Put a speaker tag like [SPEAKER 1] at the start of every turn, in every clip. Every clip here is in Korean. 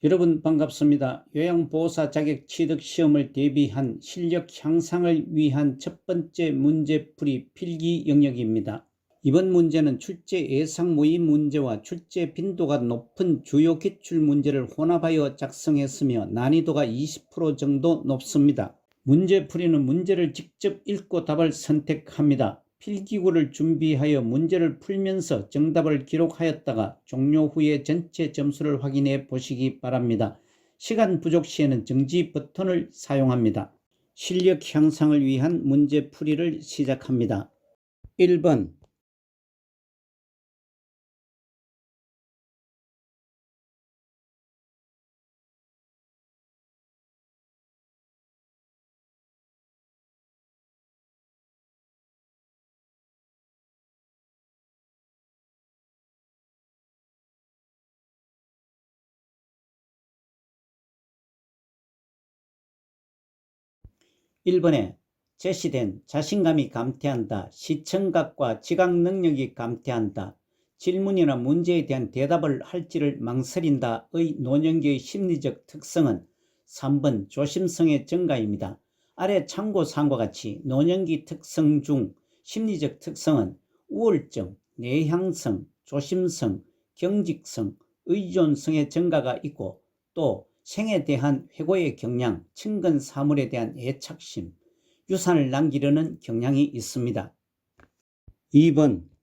[SPEAKER 1] 여러분 반갑습니다. 요양보호사 자격 취득 시험을 대비한 실력 향상을 위한 첫 번째 문제풀이 필기 영역입니다. 이번 문제는 출제 예상 모의 문제와 출제 빈도가 높은 주요 기출 문제를 혼합하여 작성했으며 난이도가 20% 정도 높습니다. 문제풀이는 문제를 직접 읽고 답을 선택합니다. 필기구를 준비하여 문제를 풀면서 정답을 기록하였다가 종료 후에 전체 점수를 확인해 보시기 바랍니다. 시간 부족 시에는 정지 버튼을 사용합니다. 실력 향상을 위한 문제풀이를 시작합니다. 1번 1번에 제시된 자신감이 감퇴한다, 시청각과 지각 능력이 감퇴한다, 질문이나 문제에 대한 대답을 할지를 망설인다의 노년기의 심리적 특성은 3번 조심성의 증가입니다. 아래 참고사항과 같이 노년기 특성 중 심리적 특성은 우울증, 내향성, 조심성, 경직성, 의존성의 증가가 있고 또 생에 대한 회고의 경향, 친근 사물에 대한 애착심, 유산을 남기려는 경향이 있습니다. 2번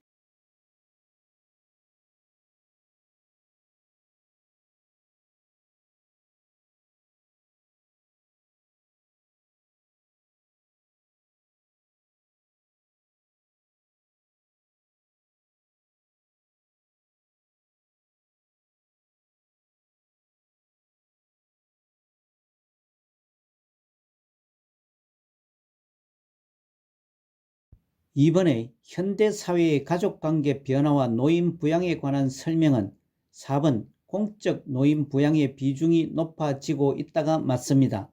[SPEAKER 1] 2번의 현대사회의 가족관계 변화와 노인 부양에 관한 설명은 4번 공적 노인 부양의 비중이 높아지고 있다가 맞습니다.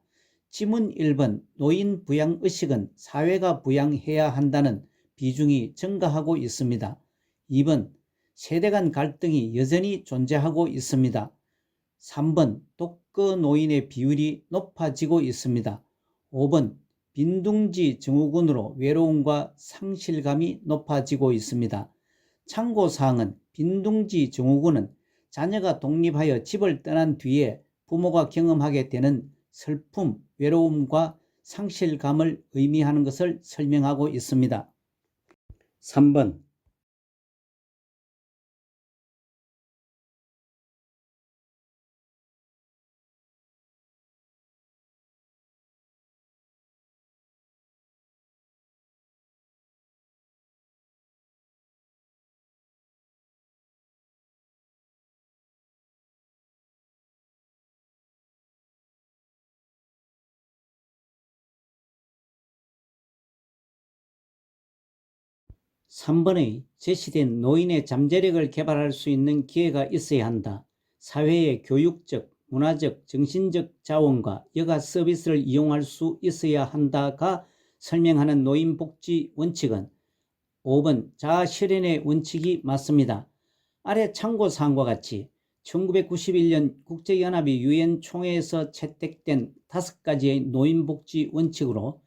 [SPEAKER 1] 지문 1번 노인 부양 의식은 사회가 부양해야 한다는 비중이 증가하고 있습니다. 2번 세대 간 갈등이 여전히 존재하고 있습니다. 3번 독거 노인의 비율이 높아지고 있습니다. 5번 빈둥지 증후군으로 외로움과 상실감이 높아지고 있습니다. 참고사항은 빈둥지 증후군은 자녀가 독립하여 집을 떠난 뒤에 부모가 경험하게 되는 슬픔, 외로움과 상실감을 의미하는 것을 설명하고 있습니다. 3번 3번의 제시된 노인의 잠재력을 개발할 수 있는 기회가 있어야 한다. 사회의 교육적, 문화적, 정신적 자원과 여가 서비스를 이용할 수 있어야 한다가 설명하는 노인복지 원칙은 5번 자아실현의 원칙이 맞습니다. 아래 참고사항과 같이 1991년 국제연합의 유엔 총회에서 채택된 5가지의 노인복지 원칙으로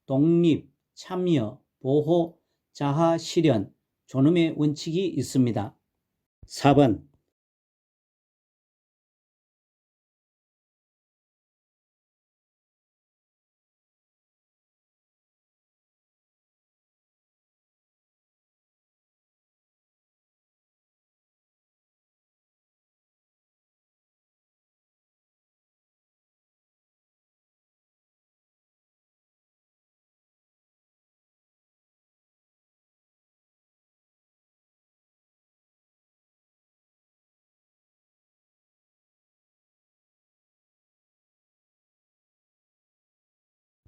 [SPEAKER 1] 독립, 참여, 보호, 자아 실현, 존엄의 원칙이 있습니다. 4번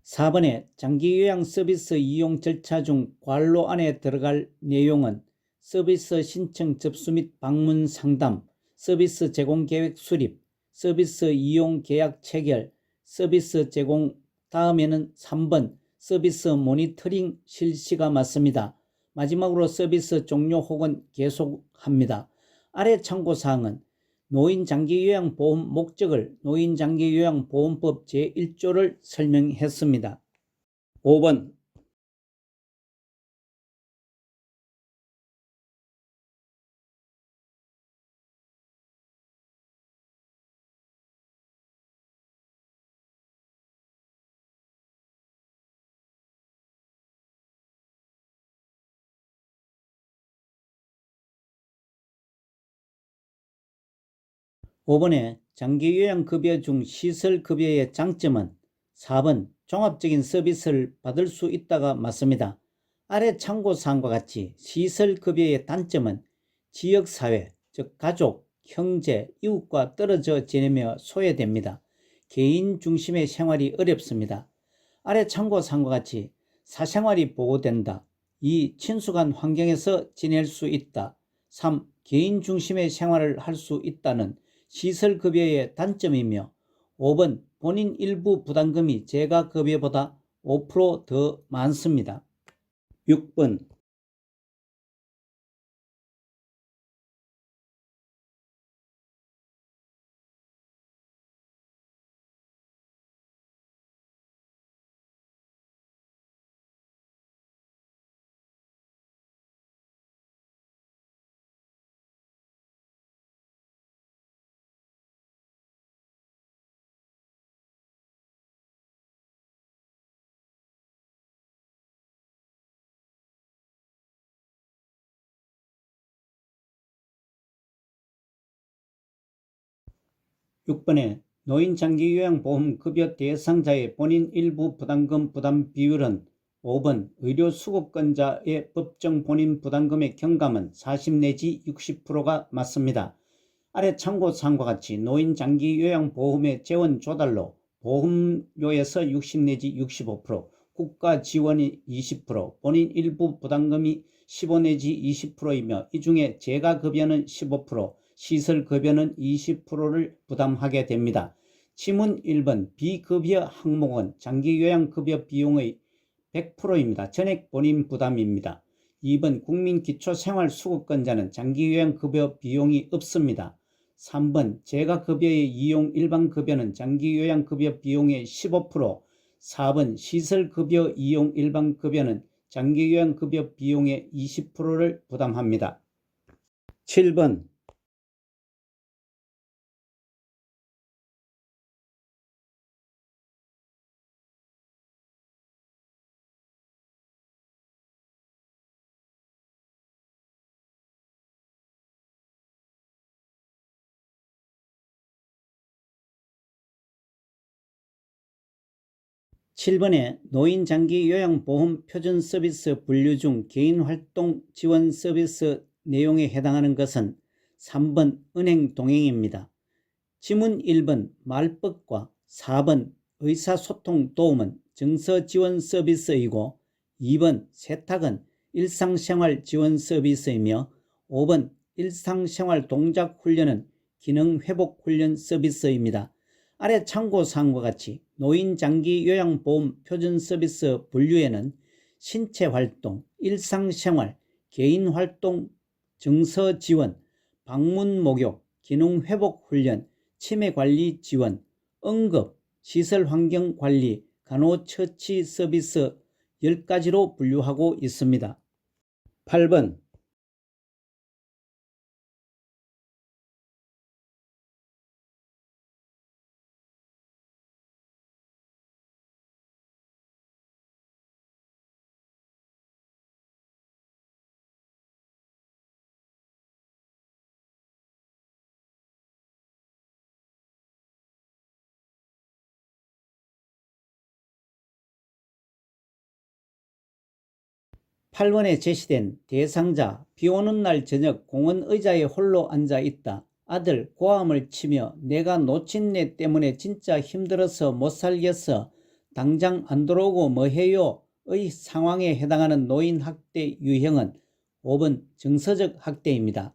[SPEAKER 1] 4번의 장기요양 서비스 이용 절차 중 괄호 안에 들어갈 내용은 서비스 신청 접수 및 방문 상담, 서비스 제공 계획 수립, 서비스 이용 계약 체결, 서비스 제공 다음에는 3번 서비스 모니터링 실시가 맞습니다. 마지막으로 서비스 종료 혹은 계속합니다. 아래 참고사항은 노인장기요양보험 목적을 노인장기요양보험법 제1조를 설명했습니다. 5번 5번에 장기요양급여 중 시설급여의 장점은 4번 종합적인 서비스를 받을 수 있다가 맞습니다. 아래 참고사항과 같이 시설급여의 단점은 지역사회, 즉 가족, 형제, 이웃과 떨어져 지내며 소외됩니다. 개인 중심의 생활이 어렵습니다. 아래 참고사항과 같이 사생활이 보호된다. 2. 친숙한 환경에서 지낼 수 있다. 3. 개인 중심의 생활을 할 수 있다는 시설급여의 단점이며 5번 본인 일부 부담금이 재가급여보다 5%더 많습니다. 6번 6번에 노인장기요양보험 급여 대상자의 본인 일부 부담금 부담 비율은 5번 의료수급권자의 법정 본인 부담금의 경감은 40 내지 60%가 맞습니다. 아래 참고사항과 같이 노인장기요양보험의 재원 조달로 보험료에서 60 내지 65%, 국가 지원이 20%, 본인 일부 부담금이 15 내지 20%이며 이 중에 재가급여는 15%, 시설급여는 20%를 부담하게 됩니다. 지문 1번 비급여 항목은 장기요양급여 비용의 100%입니다. 전액 본인 부담입니다. 2번 국민기초생활수급권자는 장기요양급여 비용이 없습니다. 3번 재가급여의 이용 일반급여는 장기요양급여 비용의 15%, 4번 시설급여 이용 일반급여는 장기요양급여 비용의 20%를 부담합니다. 7번 7번에 노인장기요양보험 표준서비스 분류 중 개인활동 지원 서비스 내용에 해당하는 것은 3번 은행 동행입니다. 지문 1번 말법과 4번 의사소통 도움은 정서지원 서비스이고 2번 세탁은 일상생활 지원 서비스이며 5번 일상생활 동작훈련은 기능회복훈련 서비스입니다. 아래 참고사항과 같이 노인장기요양보험 표준서비스 분류에는 신체활동, 일상생활, 개인활동, 정서지원, 방문목욕, 기능회복훈련, 치매관리 지원, 응급, 시설환경관리, 간호처치 서비스 10가지로 분류하고 있습니다. 8번 (8번에) 제시된 대상자 비오는 날 저녁 공원 의자에 홀로 앉아 있다. 아들 고함을 치며 내가 놓친 애 때문에 진짜 힘들어서 못 살겠어. 당장 안 들어오고 뭐해요? 의 상황에 해당하는 노인학대 유형은 5번 정서적 학대입니다.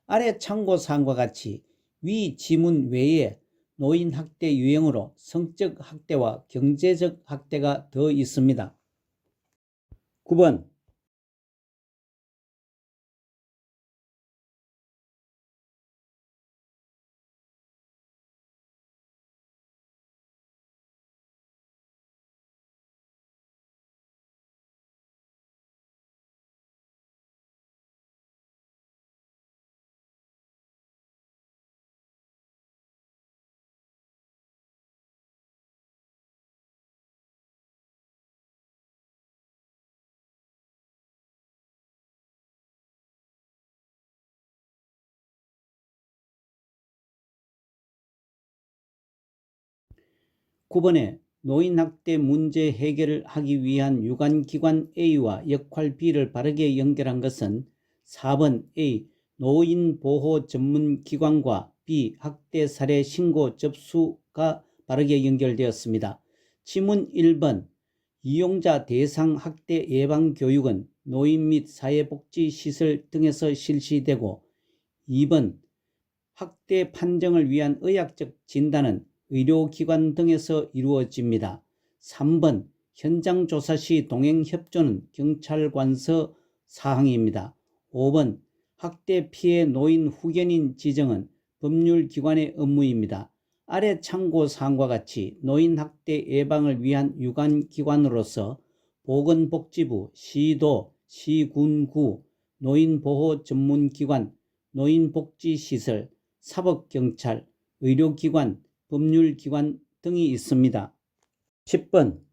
[SPEAKER 1] 아래 참고사항과 같이 위 지문 외에 노인학대 유형으로 성적 학대와 경제적 학대가 더 있습니다. 9번 9번에 노인학대 문제 해결을 하기 위한 유관기관 A와 역할 B를 바르게 연결한 것은 4번 A. 노인보호 전문기관과 B. 학대 사례 신고 접수가 바르게 연결되었습니다. 지문 1번 이용자 대상 학대 예방 교육은 노인 및 사회복지시설 등에서 실시되고 2번 학대 판정을 위한 의학적 진단은 의료기관 등에서 이루어집니다. 3번 현장 조사 시 동행협조는 경찰관서 사항입니다. 5번 학대 피해 노인 후견인 지정은 법률기관의 업무입니다. 아래 참고사항과 같이 노인학대 예방을 위한 유관기관으로서 보건복지부, 시도, 시군구, 노인보호전문기관, 노인복지시설, 사법경찰, 의료기관, 법률기관 등이 있습니다. 10번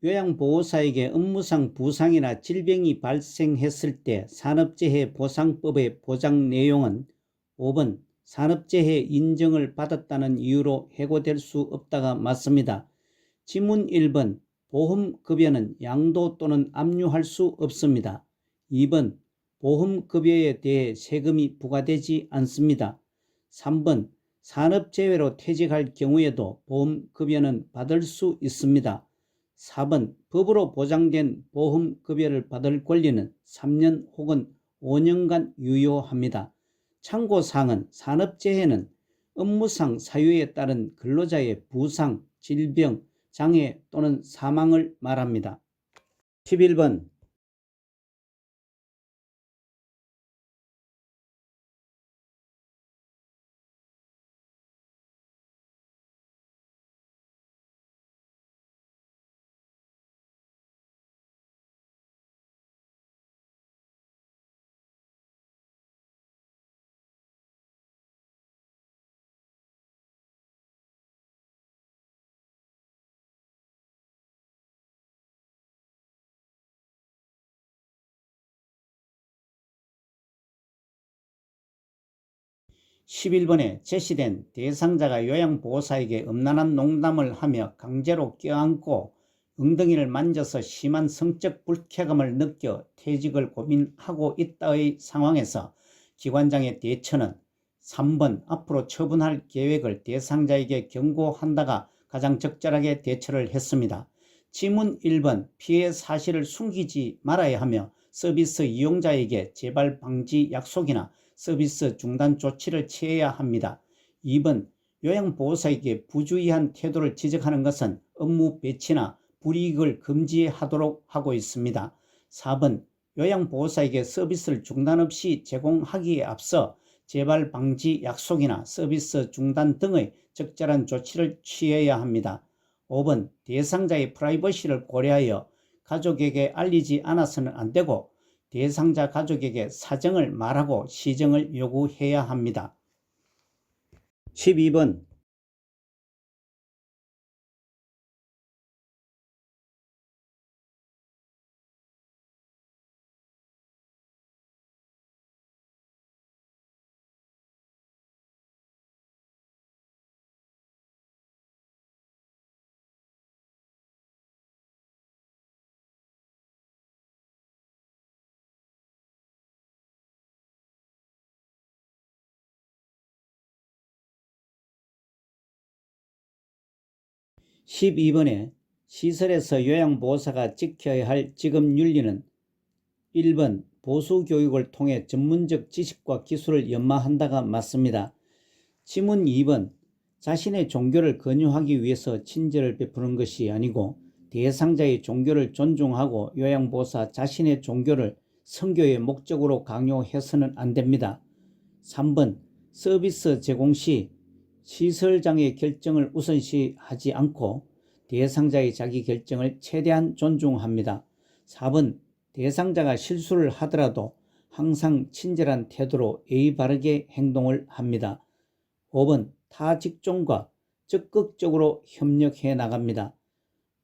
[SPEAKER 1] 요양보호사에게 업무상 부상이나 질병이 발생했을 때 산업재해 보상법의 보장 내용은 5번 산업재해 인정을 받았다는 이유로 해고될 수 없다가 맞습니다. 지문 1번 보험급여는 양도 또는 압류할 수 없습니다. 2번 보험급여에 대해 세금이 부과되지 않습니다. 3번 산업재해로 퇴직할 경우에도 보험급여는 받을 수 있습니다. 4번 법으로 보장된 보험급여를 받을 권리는 3년 혹은 5년간 유효합니다. 참고사항은 산업재해는 업무상 사유에 따른 근로자의 부상, 질병, 장애 또는 사망을 말합니다. 11번 제시된 대상자가 요양보호사에게 음란한 농담을 하며 강제로 껴안고 엉덩이를 만져서 심한 성적 불쾌감을 느껴 퇴직을 고민하고 있다의 상황에서 기관장의 대처는 3번 앞으로 처분할 계획을 대상자에게 경고한다가 가장 적절하게 대처를 했습니다. 지문 1번 피해 사실을 숨기지 말아야 하며 서비스 이용자에게 재발 방지 약속이나 서비스 중단 조치를 취해야 합니다. 2번 요양보호사에게 부주의한 태도를 지적하는 것은 업무 배치나 불이익을 금지하도록 하고 있습니다. 4번 요양보호사에게 서비스를 중단 없이 제공하기에 앞서 재발 방지 약속이나 서비스 중단 등의 적절한 조치를 취해야 합니다. 5번 대상자의 프라이버시를 고려하여 가족에게 알리지 않아서는 안 되고 대상자 가족에게 사정을 말하고 시정을 요구해야 합니다. 12번 12번에 시설에서 요양보호사가 지켜야 할 직업윤리는 1번 보수교육을 통해 전문적 지식과 기술을 연마한다가 맞습니다. 지문 2번 자신의 종교를 권유하기 위해서 친절을 베푸는 것이 아니고 대상자의 종교를 존중하고 요양보호사 자신의 종교를 선교의 목적으로 강요해서는 안 됩니다. 3번 서비스 제공 시 시설장의 결정을 우선시하지 않고 대상자의 자기 결정을 최대한 존중합니다. 4번 대상자가 실수를 하더라도 항상 친절한 태도로 예의 바르게 행동을 합니다. 5번 타 직종과 적극적으로 협력해 나갑니다.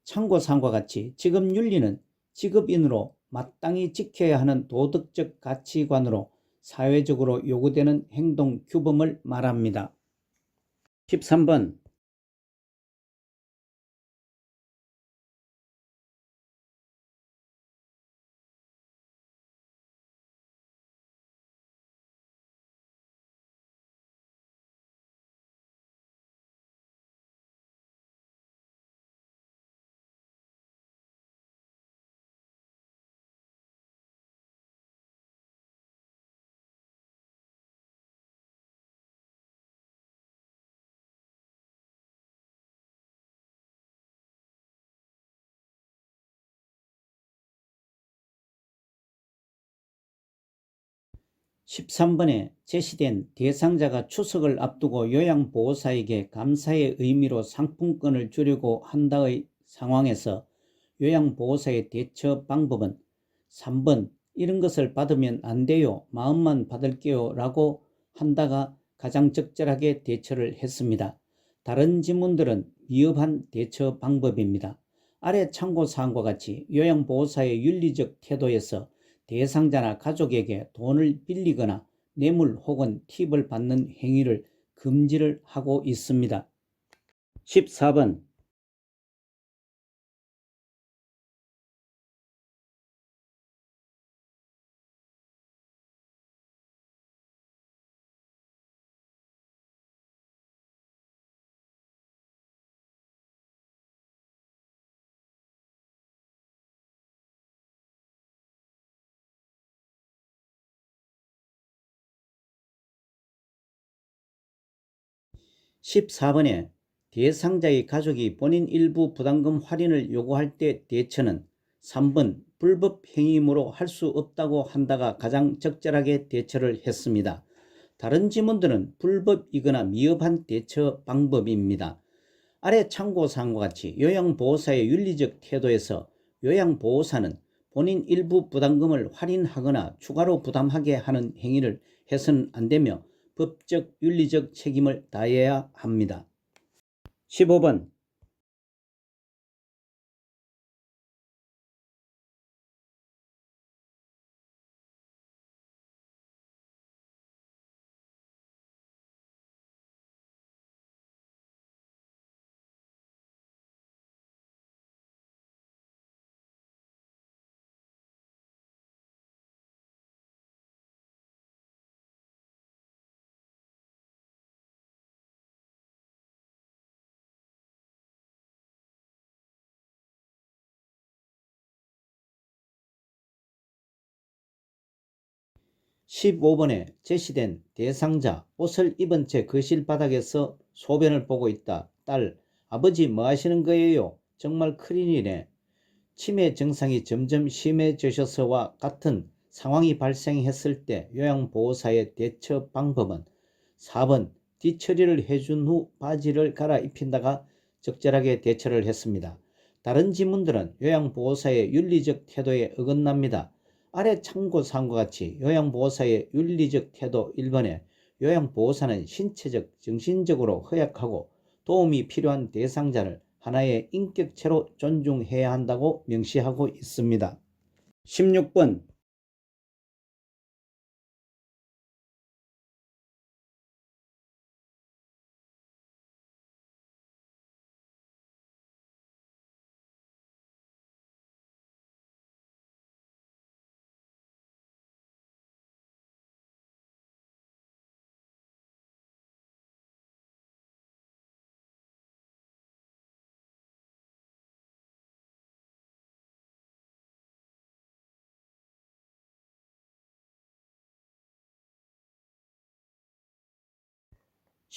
[SPEAKER 1] 참고사항과 같이 직업윤리는 직업인으로 마땅히 지켜야 하는 도덕적 가치관으로 사회적으로 요구되는 행동 규범을 말합니다. 13번 13번에 제시된 대상자가 추석을 앞두고 요양보호사에게 감사의 의미로 상품권을 주려고 한다의 상황에서 요양보호사의 대처 방법은 3번 이런 것을 받으면 안 돼요. 마음만 받을게요 라고 한다가 가장 적절하게 대처를 했습니다. 다른 지문들은 위협한 대처 방법입니다. 아래 참고사항과 같이 요양보호사의 윤리적 태도에서 대상자나 가족에게 돈을 빌리거나 뇌물 혹은 팁을 받는 행위를 금지를 하고 있습니다. 14번 14번에 대상자의 가족이 본인 일부 부담금 할인을 요구할 때 대처는 3번 불법 행위이므로 할 수 없다고 한다가 가장 적절하게 대처를 했습니다. 다른 지문들은 불법이거나 미흡한 대처 방법입니다. 아래 참고사항과 같이 요양보호사의 윤리적 태도에서 요양보호사는 본인 일부 부담금을 할인하거나 추가로 부담하게 하는 행위를 해서는 안 되며 법적 윤리적 책임을 다해야 합니다. 15번 15번에 제시된 대상자 옷을 입은 채 거실 바닥에서 소변을 보고 있다. 딸, 아버지 뭐 하시는 거예요? 정말 큰일이네. 치매 증상이 점점 심해지셔서와 같은 상황이 발생했을 때 요양보호사의 대처 방법은 4번 뒤처리를 해준 후 바지를 갈아입힌다가 적절하게 대처를 했습니다. 다른 지문들은 요양보호사의 윤리적 태도에 어긋납니다. 아래 참고사항과 같이 요양보호사의 윤리적 태도 1번에 요양보호사는 신체적, 정신적으로 허약하고 도움이 필요한 대상자를 하나의 인격체로 존중해야 한다고 명시하고 있습니다. 16번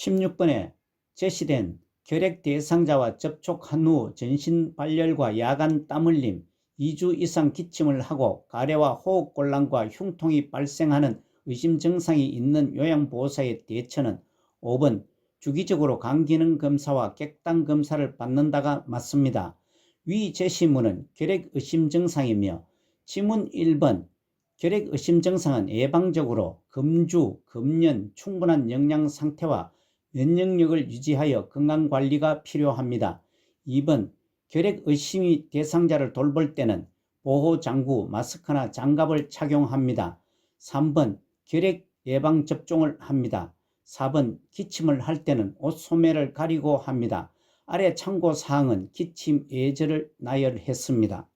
[SPEAKER 1] 16번에 제시된 결핵 대상자와 접촉한 후 전신발열과 야간 땀흘림, 2주 이상 기침을 하고 가래와 호흡곤란과 흉통이 발생하는 의심 증상이 있는 요양보호사의 대처는 5번 주기적으로 간기능 검사와 객당 검사를 받는다가 맞습니다. 위 제시문은 결핵 의심 증상이며 지문 1번 결핵 의심 증상은 예방적으로 금주, 금연, 충분한 영양 상태와 면역력을 유지하여 건강관리가 필요합니다. 2번 결핵 의심이 대상자를 돌볼 때는 보호장구, 마스크나 장갑을 착용합니다. 3번 결핵 예방접종을 합니다. 4번 기침을 할 때는 옷 소매를 가리고 합니다. 아래 참고사항은 기침 예절을 나열했습니다.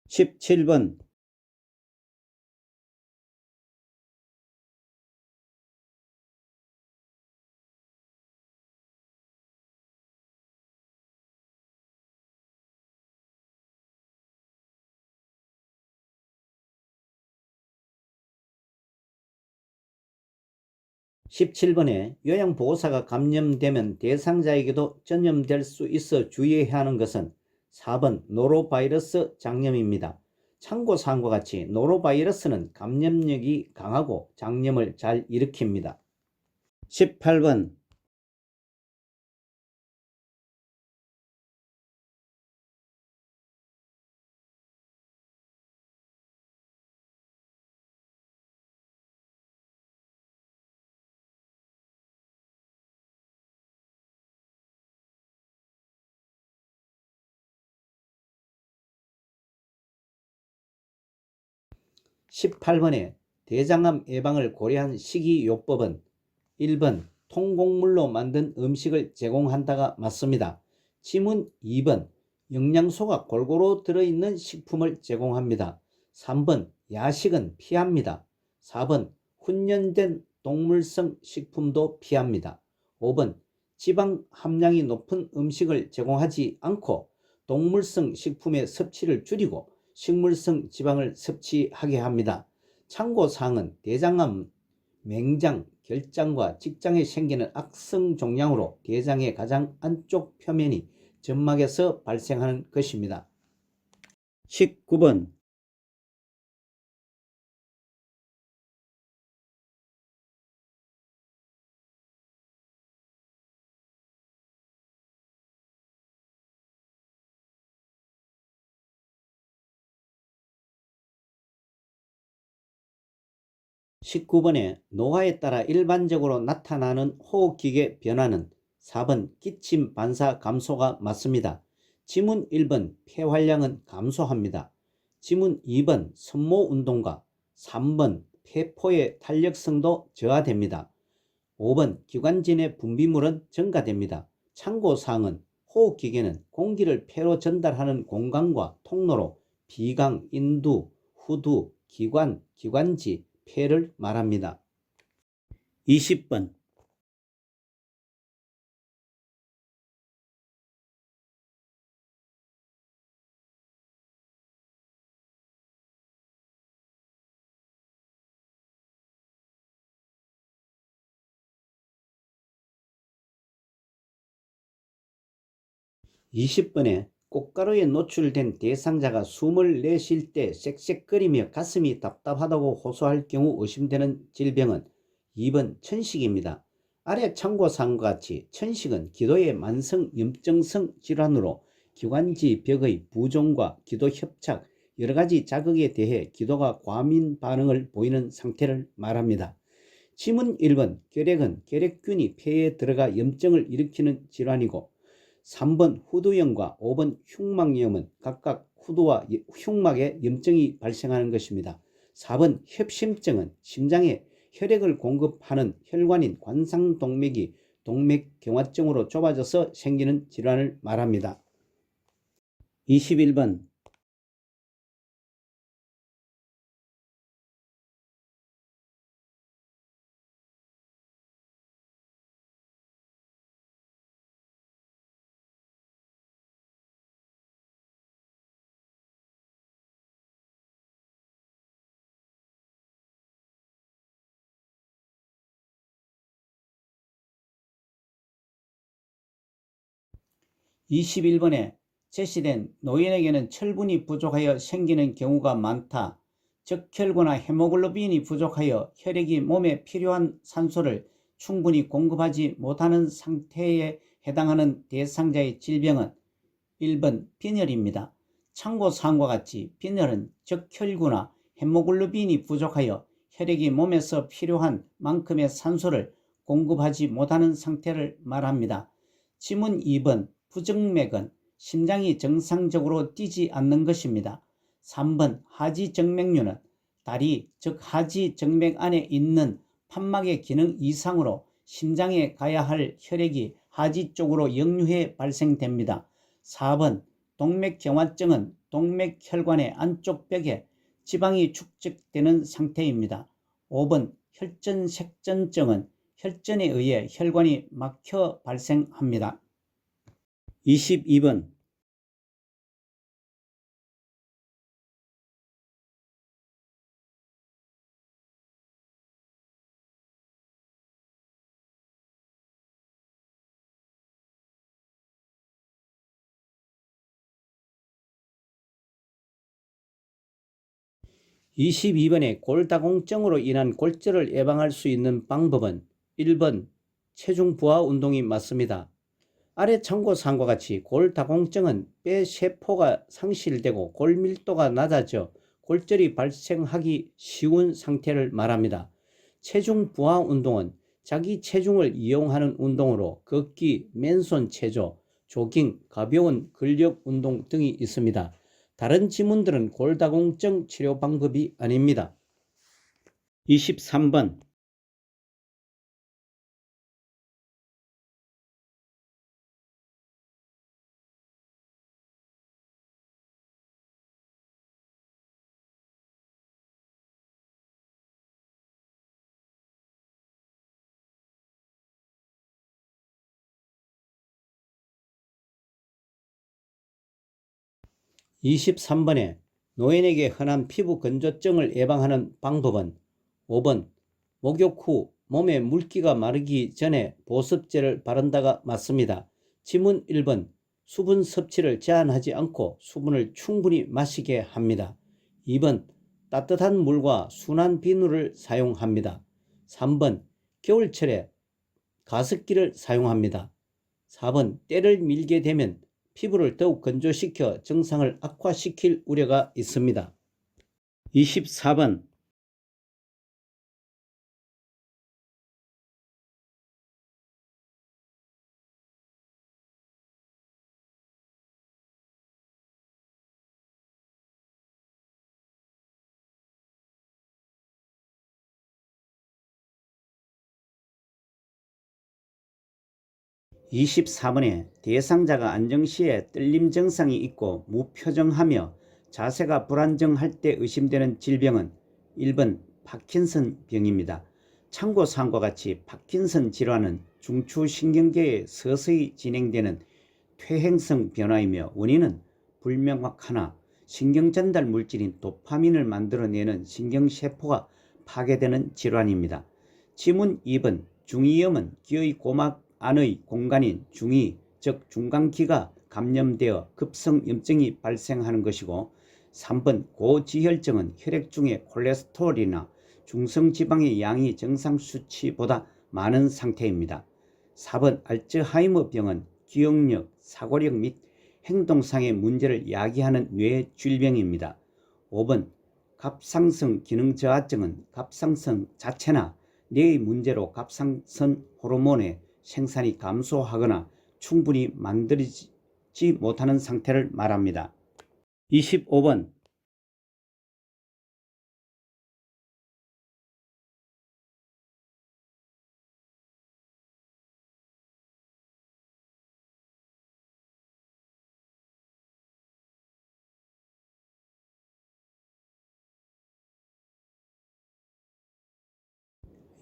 [SPEAKER 1] 17번 17번에 요양보호사가 감염되면 대상자에게도 전염될 수 있어 주의해야 하는 것은 4번 노로바이러스 장염입니다. 참고사항과 같이 노로바이러스는 감염력이 강하고 장염을 잘 일으킵니다. 18번 18번에 대장암 예방을 고려한 식이요법은 1번 통곡물로 만든 음식을 제공한다가 맞습니다. 지문 2번 영양소가 골고루 들어있는 식품을 제공합니다. 3번 야식은 피합니다. 4번 훈연된 동물성 식품도 피합니다. 5번 지방 함량이 높은 음식을 제공하지 않고 동물성 식품의 섭취를 줄이고 식물성 지방을 섭취하게 합니다. 참고사항은 대장암, 맹장, 결장과 직장에 생기는 악성 종양으로 대장의 가장 안쪽 표면이 점막에서 발생하는 것입니다. 19번 19번에 노화에 따라 일반적으로 나타나는 호흡기계 변화는 4번 기침 반사 감소가 맞습니다. 지문 1번 폐활량은 감소합니다. 지문 2번 섬모 운동과 3번 폐포의 탄력성도 저하됩니다. 5번 기관지 내 분비물은 증가됩니다. 참고사항은 호흡기계는 공기를 폐로 전달하는 공간과 통로로 비강, 인두, 후두, 기관, 기관지, 폐를 말합니다. 20번 20번에 꽃가루에 노출된 대상자가 숨을 내쉴 때 쌕쌕거리며 가슴이 답답하다고 호소할 경우 의심되는 질병은 2번 천식입니다. 아래 참고사항과 같이 천식은 기도의 만성 염증성 질환으로 기관지 벽의 부종과 기도 협착, 여러가지 자극에 대해 기도가 과민 반응을 보이는 상태를 말합니다. 지문 1번 결핵은 결핵균이 폐에 들어가 염증을 일으키는 질환이고 3번 후두염과 5번 흉막염은 각각 후두와 흉막에 염증이 발생하는 것입니다. 4번 협심증은 심장에 혈액을 공급하는 혈관인 관상동맥이 동맥경화증으로 좁아져서 생기는 질환을 말합니다. 21번 21번에 제시된 노인에게는 철분이 부족하여 생기는 경우가 많다. 적혈구나 헤모글로빈이 부족하여 혈액이 몸에 필요한 산소를 충분히 공급하지 못하는 상태에 해당하는 대상자의 질병은 1번 빈혈입니다. 참고사항과 같이 빈혈은 적혈구나 헤모글로빈이 부족하여 혈액이 몸에서 필요한 만큼의 산소를 공급하지 못하는 상태를 말합니다. 지문 2번 부정맥은 심장이 정상적으로 뛰지 않는 것입니다. 3번 하지정맥류는 다리 즉 하지정맥 안에 있는 판막의 기능 이상으로 심장에 가야 할 혈액이 하지 쪽으로 역류해 발생됩니다. 4번 동맥경화증은 동맥혈관의 안쪽 벽에 지방이 축적되는 상태입니다. 5번 혈전색전증은 혈전에 의해 혈관이 막혀 발생합니다. 22번 22번에 골다공증으로 인한 골절을 예방할 수 있는 방법은 1번 체중 부하 운동이 맞습니다. 아래 참고사항과 같이 골다공증은 뼈 세포가 상실되고 골밀도가 낮아져 골절이 발생하기 쉬운 상태를 말합니다. 체중 부하 운동은 자기 체중을 이용하는 운동으로 걷기, 맨손 체조, 조깅, 가벼운 근력 운동 등이 있습니다. 다른 지문들은 골다공증 치료 방법이 아닙니다. 23번 23번에 노인에게 흔한 피부 건조증을 예방하는 방법은 5번 목욕 후 몸에 물기가 마르기 전에 보습제를 바른다가 맞습니다. 지문 1번 수분 섭취를 제한하지 않고 수분을 충분히 마시게 합니다. 2번 따뜻한 물과 순한 비누를 사용합니다. 3번 겨울철에 가습기를 사용합니다. 4번 때를 밀게 되면 피부를 더욱 건조시켜 증상을 악화시킬 우려가 있습니다. 24번 24번에 대상자가 안정시에 떨림 증상이 있고 무표정하며 자세가 불안정할 때 의심되는 질병은 1번 파킨슨 병입니다. 참고사항과 같이 파킨슨 질환은 중추신경계에 서서히 진행되는 퇴행성 변화이며 원인은 불명확하나 신경전달 물질인 도파민을 만들어내는 신경세포가 파괴되는 질환입니다. 지문 2번 중이염은 기의 고막 안의 공간인 중이 즉 중간기가 감염되어 급성염증이 발생하는 것이고 3번 고지혈증은 혈액 중에 콜레스테롤이나 중성지방의 양이 정상 수치보다 많은 상태입니다. 4번 알츠하이머 병은 기억력, 사고력 및 행동상의 문제를 야기하는 뇌 질병입니다. 5번 갑상선 기능 저하증은 갑상선 자체나 뇌의 문제로 갑상선 호르몬의 생산이 감소하거나 충분히 만들어지지 못하는 상태를 말합니다. 25번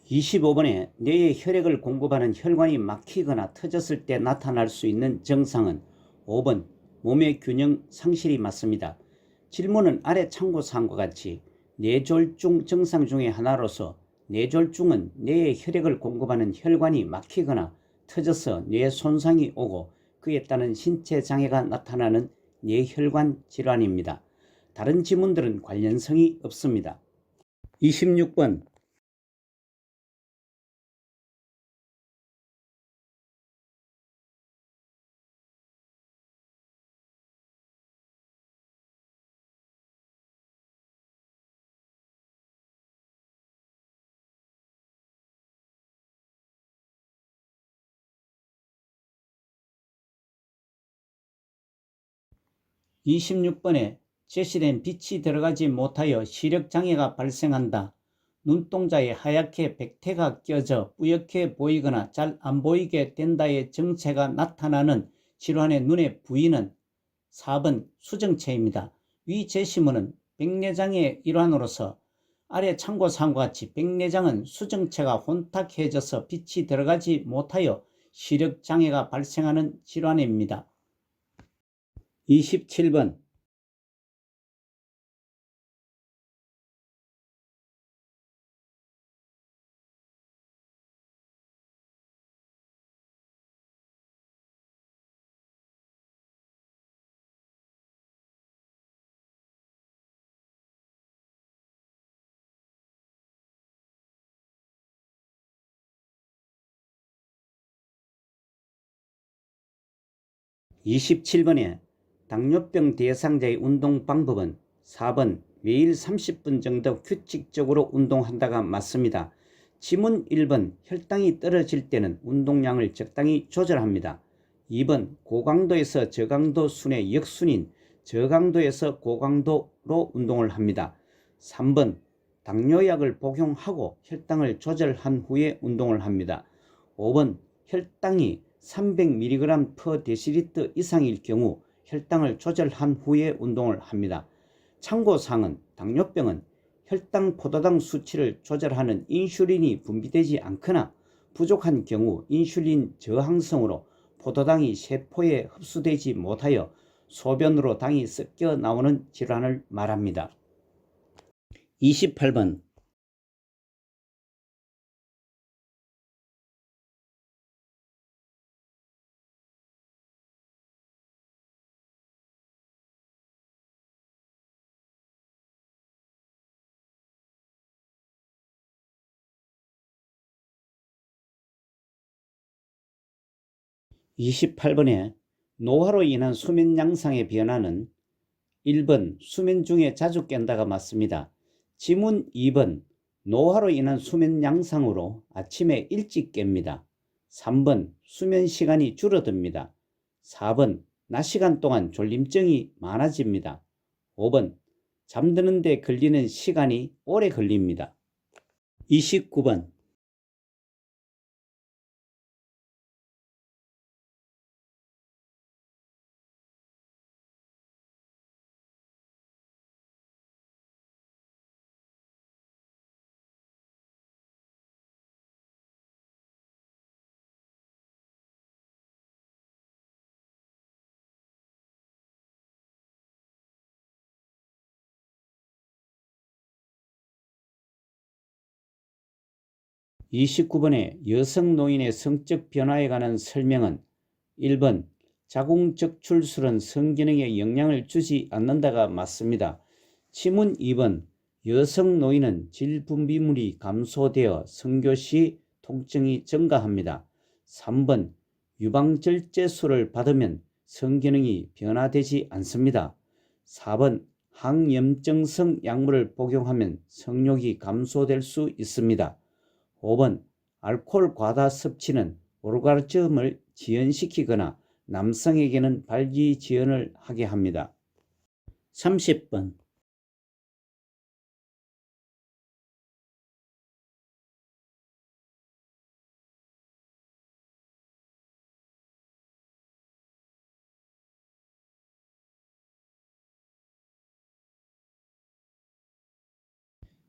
[SPEAKER 1] 25번에 뇌에 혈액을 공급하는 혈관이 막히거나 터졌을 때 나타날 수 있는 증상은 5번 몸의 균형 상실이 맞습니다. 질문은 아래 참고사항과 같이 뇌졸중 증상 중의 하나로서 뇌졸중은 뇌에 혈액을 공급하는 혈관이 막히거나 터져서 뇌 손상이 오고 그에 따른 신체 장애가 나타나는 뇌혈관 질환입니다. 다른 지문들은 관련성이 없습니다. 26번. (26번에) 제시된 빛이 들어가지 못하여 시력장애가 발생한다. 눈동자에 하얗게 백태가 껴져 뿌옇게 보이거나 잘 안 보이게 된다의 정체가 나타나는 질환의 눈의 부위는 4번 수정체입니다. 위 제시문은 백내장의 일환으로서 아래 참고사항과 같이 백내장은 수정체가 혼탁해져서 빛이 들어가지 못하여 시력장애가 발생하는 질환입니다. 27번. (27번에) 당뇨병 대상자의 운동 방법은 4번 매일 30분 정도 규칙적으로 운동한다가 맞습니다. 지문 1번 혈당이 떨어질 때는 운동량을 적당히 조절합니다. 2번 고강도에서 저강도 순의 역순인 저강도에서 고강도로 운동을 합니다. 3번 당뇨약을 복용하고 혈당을 조절한 후에 운동을 합니다. 5번 혈당이 300mg/dL 이상일 경우 혈당을 조절한 후에 운동을 합니다. 참고사항은 당뇨병은 혈당 포도당 수치를 조절하는 인슐린이 분비되지 않거나 부족한 경우 인슐린 저항성으로 포도당이 세포에 흡수되지 못하여 소변으로 당이 섞여 나오는 질환을 말합니다. 28번. (28번에) 노화로 인한 수면 양상의 변화는 1번 수면 중에 자주 깬다가 맞습니다. 지문 2번 노화로 인한 수면 양상으로 아침에 일찍 깹니다. 3번 수면 시간이 줄어듭니다. 4번 낮 시간 동안 졸림증이 많아집니다. 5번 잠드는 데 걸리는 시간이 오래 걸립니다. 29번. (29번에) 여성 노인의 성적 변화에 관한 설명은 1번 자궁적출술은 성기능에 영향을 주지 않는다가 맞습니다. 지문 2번 여성 노인은 질분비물이 감소되어 성교 시 통증이 증가합니다. 3번 유방절제술을 받으면 성기능이 변화되지 않습니다. 4번 항염증성 약물을 복용하면 성욕이 감소될 수 있습니다. 5번 알코올 과다 섭취는 오르가즘을 지연시키거나 남성에게는 발기지연을 하게 합니다. 30번.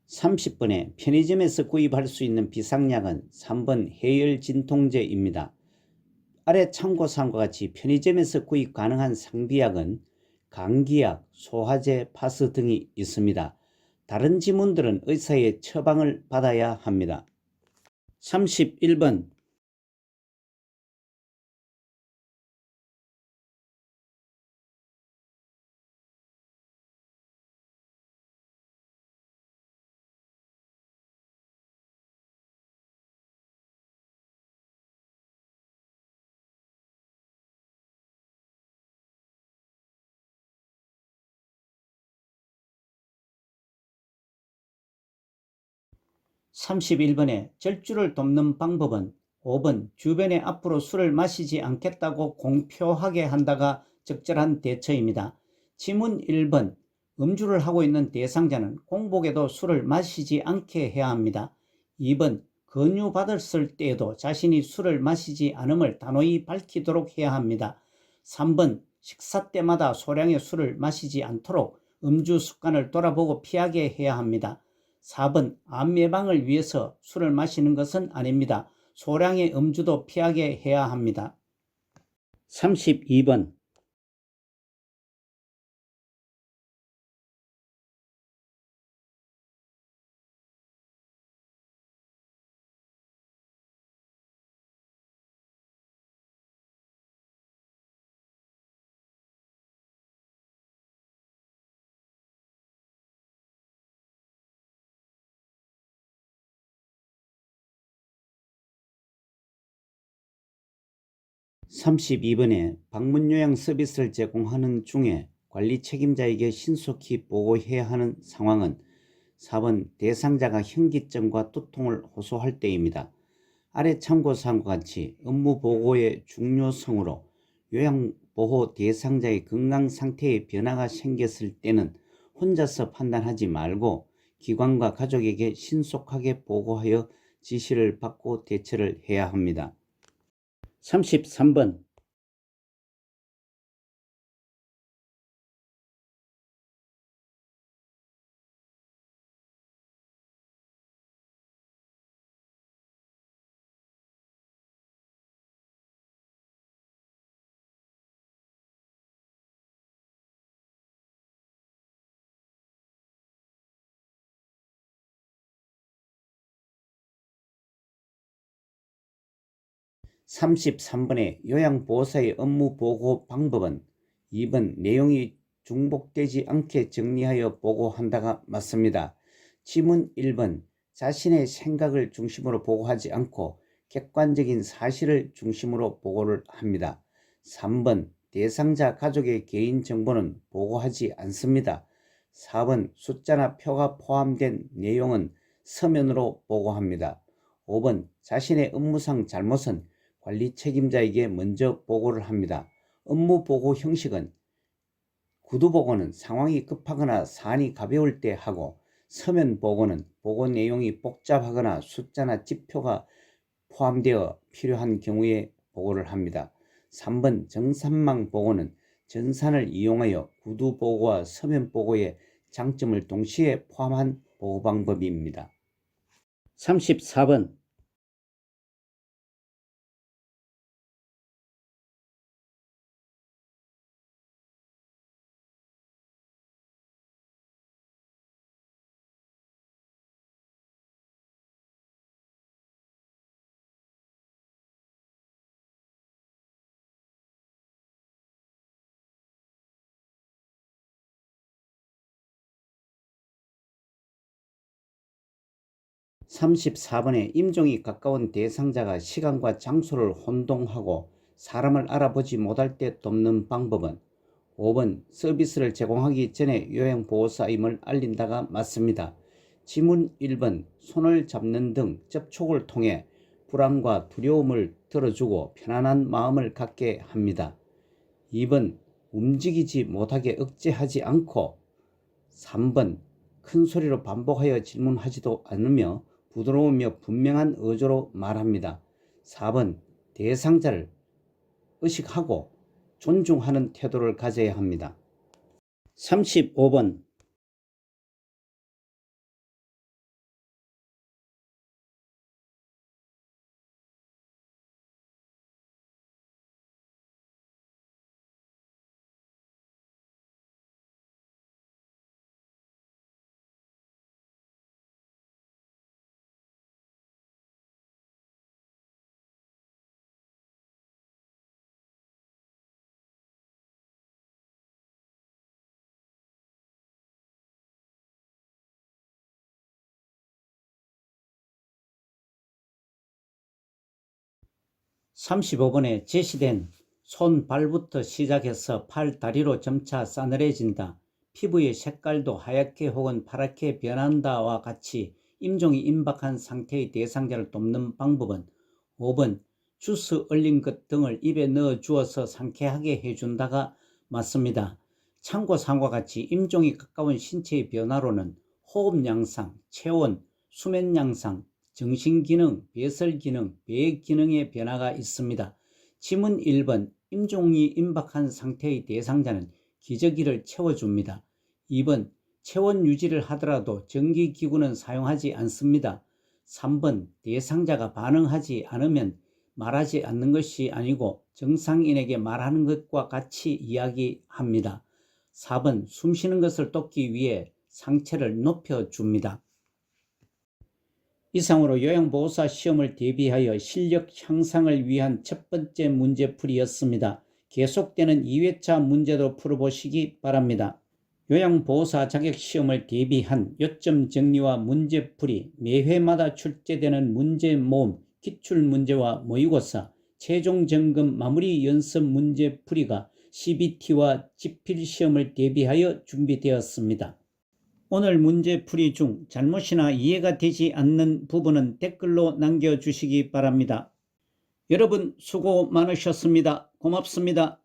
[SPEAKER 1] (30번에) 편의점에서 구입할 수 있는 비상약은 3번 해열진통제입니다. 아래 참고사항과 같이 편의점에서 구입 가능한 상비약은 감기약, 소화제, 파스 등이 있습니다. 다른 지문들은 의사의 처방을 받아야 합니다. 31번. 31번에 절주를 돕는 방법은 5번 주변에 앞으로 술을 마시지 않겠다고 공표하게 한다가 적절한 대처입니다. 지문 1번 음주를 하고 있는 대상자는 공복에도 술을 마시지 않게 해야 합니다. 2번 권유받았을 때에도 자신이 술을 마시지 않음을 단호히 밝히도록 해야 합니다. 3번 식사 때마다 소량의 술을 마시지 않도록 음주 습관을 돌아보고 피하게 해야 합니다. 4번 암 예방을 위해서 술을 마시는 것은 아닙니다. 소량의 음주도 피하게 해야 합니다. 32번 32번에 방문 요양 서비스를 제공하는 중에 관리 책임자에게 신속히 보고해야 하는 상황은 4번 대상자가 현기증과 두통을 호소할 때입니다. 아래 참고사항과 같이 업무 보고의 중요성으로 요양보호 대상자의 건강 상태에 변화가 생겼을 때는 혼자서 판단하지 말고 기관과 가족에게 신속하게 보고하여 지시를 받고 대처를 해야 합니다. 33번 33번의 요양보호사의 업무보고 방법은 2번 내용이 중복되지 않게 정리하여 보고한다가 맞습니다. 지문 1번 자신의 생각을 중심으로 보고하지 않고 객관적인 사실을 중심으로 보고를 합니다. 3번 대상자 가족의 개인정보는 보고하지 않습니다. 4번 숫자나 표가 포함된 내용은 서면으로 보고합니다. 5번 자신의 업무상 잘못은 관리 책임자에게 먼저 보고를 합니다. 업무 보고 형식은 구두 보고는 상황이 급하거나 사안이 가벼울 때 하고, 서면 보고는 보고 내용이 복잡하거나 숫자나 지표가 포함되어 필요한 경우에 보고를 합니다. 3번 정산망 보고는 전산을 이용하여 구두 보고와 서면 보고의 장점을 동시에 포함한 보고 방법입니다. 34번 34번에 임종이 가까운 대상자가 시간과 장소를 혼동하고 사람을 알아보지 못할 때 돕는 방법은 5번 서비스를 제공하기 전에 요양보호사임을 알린다가 맞습니다. 지문 1번 손을 잡는 등 접촉을 통해 불안과 두려움을 덜어주고 편안한 마음을 갖게 합니다. 2번 움직이지 못하게 억제하지 않고, 3번 큰 소리로 반복하여 질문하지도 않으며 부드러우며 분명한 어조로 말합니다. 4번 대상자를 의식하고 존중하는 태도를 가져야 합니다. 35번 35번에 제시된 손, 발부터 시작해서 팔, 다리로 점차 싸늘해진다, 피부의 색깔도 하얗게 혹은 파랗게 변한다와 같이 임종이 임박한 상태의 대상자를 돕는 방법은 5번 주스 얼린 것 등을 입에 넣어 주어서 상쾌하게 해준다가 맞습니다. 참고사항과 같이 임종이 가까운 신체의 변화로는 호흡 양상, 체온, 수면 양상, 정신기능, 배설기능, 배기능의 변화가 있습니다. 지문 1번 임종이 임박한 상태의 대상자는 기저귀를 채워줍니다. 2번 체온 유지를 하더라도 전기기구는 사용하지 않습니다. 3번 대상자가 반응하지 않으면 말하지 않는 것이 아니고 정상인에게 말하는 것과 같이 이야기합니다. 4번 숨쉬는 것을 돕기 위해 상체를 높여줍니다. 이상으로 요양보호사 시험을 대비하여 실력 향상을 위한 첫 번째 문제풀이였습니다. 계속되는 2회차 문제도 풀어보시기 바랍니다. 요양보호사 자격시험을 대비한 요점 정리와 문제풀이, 매 회마다 출제되는 문제 모음, 기출문제와 모의고사, 최종점검 마무리 연습 문제풀이가 CBT와 지필시험을 대비하여 준비되었습니다. 오늘 문제풀이 중 잘못이나 이해가 되지 않는 부분은 댓글로 남겨주시기 바랍니다. 여러분 수고 많으셨습니다. 고맙습니다.